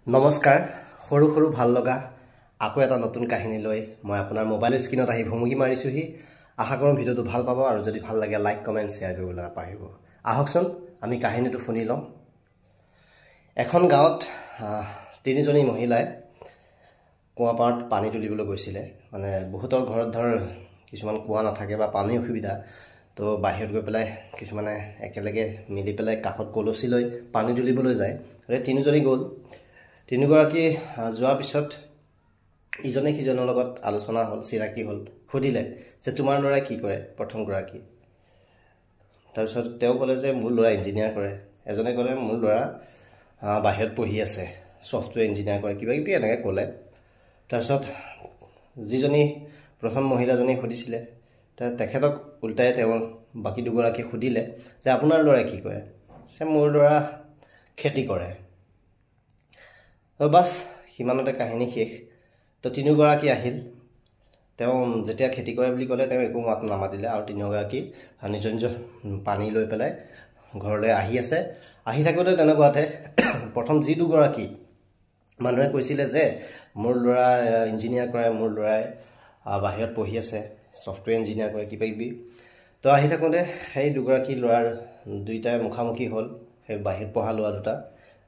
নমস্কাৰ সৰু সৰু ভাল লগা আকৌ এটা নতুন কাহিনী লৈ মই আপোনাৰ মোবাইল স্ক্ৰিনত আহি ভুমুকি মাৰিছোহি আশা কৰোঁ ভিডিওটো ভাল পাব আৰু যদি ভাল লাগে লাইক কমেন্ট শেয়াৰ কৰিবলৈ নাপাহৰিব আহকচোন আমি কাহিনীটো শুনি লওঁ এখন গাঁৱত তিনিজনী মহিলাই কুঁৱাপাৰত পানী তুলিবলৈ গৈছিলে মানে বহুতৰ ঘৰত ধৰ কিছুমান কুঁৱা নাথাকে বা পানী অসুবিধা তো বাহিৰত গৈ পেলাই কিছুমানে একেলগে মিলি পেলাই কাষত কলচি লৈ পানী তুলিবলৈ যায় আৰু তিনিজনী গ'ল তিনিগৰাকী যোৱাৰ পিছত ইজনে সিজনৰ লগত আলোচনা হ'ল চিনাকি হ'ল খুদিলে যে তোমাৰ ল'ৰাই কি কৰে প্ৰথম গৰাকী তাৰপিছত তেওঁ ক'লে যে মোৰ ল'ৰা ইঞ্জিনিয়াৰ কৰে এজনে ক'লে মোৰ ল'ৰা বাহিৰত পঢ়ি আছে সফটৱেৰ ইঞ্জিনিয়াৰ কৰে কিবা কিবি এনেকৈ ক'লে তাৰপিছত যিজনী প্ৰথম মহিলাজনী সুধিছিলে তেখেতক উল্টাই তেওঁ বাকী দুগৰাকী সুধিলে যে আপোনাৰ ল'ৰাই কি কৰে যে মোৰ ল'ৰা খেতি কৰে বাস সিমানতে কাহিনী শেষ তো তিনিগৰাকী আহিল তেওঁ যেতিয়া খেতি কৰে বুলি ক'লে তেওঁ একো মাত নামাতিলে আৰু তিনিগৰাকী নিজৰ নিজৰ পানী লৈ পেলাই ঘৰলৈ আহি আছে আহি থাকোঁতে তেনেকুৱাতে প্ৰথম যি দুগৰাকী মানুহে কৈছিলে যে মোৰ ল'ৰা ইঞ্জিনিয়াৰ কৰে মোৰ ল'ৰাই বাহিৰত পঢ়ি আছে সফটৱেৰ ইঞ্জিনিয়াৰ কৰে কিবা কিবি তো আহি থাকোঁতে সেই দুগৰাকী ল'ৰাৰ দুইটাই মুখামুখি হ'ল সেই বাহিৰত পঢ়া ল'ৰা দুটা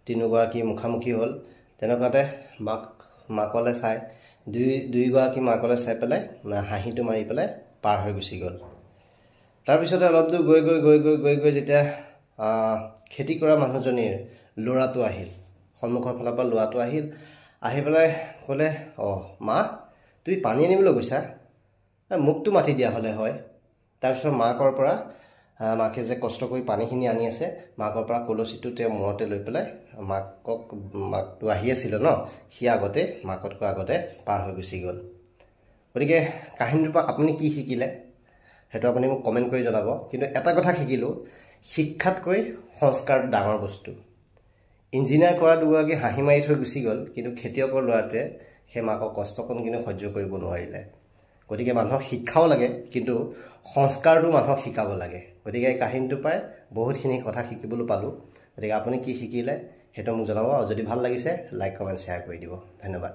তিনিগৰাকী মুখামুখি হ'ল তেনেকুৱাতে মাকলৈ চাই দুইগৰাকী মাকলৈ চাই পেলাই হাঁহিটো মাৰি পেলাই পাৰ হৈ গুচি গ'ল তাৰপিছতে অলপ দূৰ গৈ গৈ গৈ গৈ গৈ গৈ যেতিয়া খেতি কৰা মানুহজনীৰ ল'ৰাটো আহিল সন্মুখৰ ফালৰ পৰা ল'ৰাটো আহিল আহি পেলাই ক'লে অঁ মা তুমি পানী আনিবলৈ গৈছা মোকতো মাতি দিয়া হ'লে হয় তাৰপিছত মাকৰ পৰা মাকে যে কষ্ট কৰি পানীখিনি আনি আছে মাকৰ পৰা কলচীটো তেওঁ মূৰতে লৈ পেলাই মাকটো আহি আছিল ন সি আগতে মাকতকৈ আগতে পাৰ হৈ গুচি গ'ল গতিকে কাহিনীটোৰ পৰা আপুনি কি শিকিলে সেইটো আপুনি মোক কমেণ্ট কৰি জনাব কিন্তু এটা কথা শিকিলোঁ শিক্ষাতকৈ সংস্কাৰ ডাঙৰ বস্তু ইঞ্জিনিয়াৰ কৰা দুগৰাকী হাঁহি মাৰি থৈ গুচি গ'ল কিন্তু খেতিয়কৰ ল'ৰাটোৱে সেই মাকৰ কষ্টকণ কিন্তু সহ্য কৰিব নোৱাৰিলে গতিকে মানুহক শিক্ষাও লাগে কিন্তু সংস্কাৰটো মানুহক শিকাব লাগে গতিকে এই কাহিনীটো পাই বহুতখিনি কথা শিকিবলৈ পালোঁ গতিকে আপুনি কি শিকিলে সেইটো মোক জনাব আৰু যদি ভাল লাগিছে লাইক কমেণ্ট শ্বেয়াৰ কৰি দিব ধন্যবাদ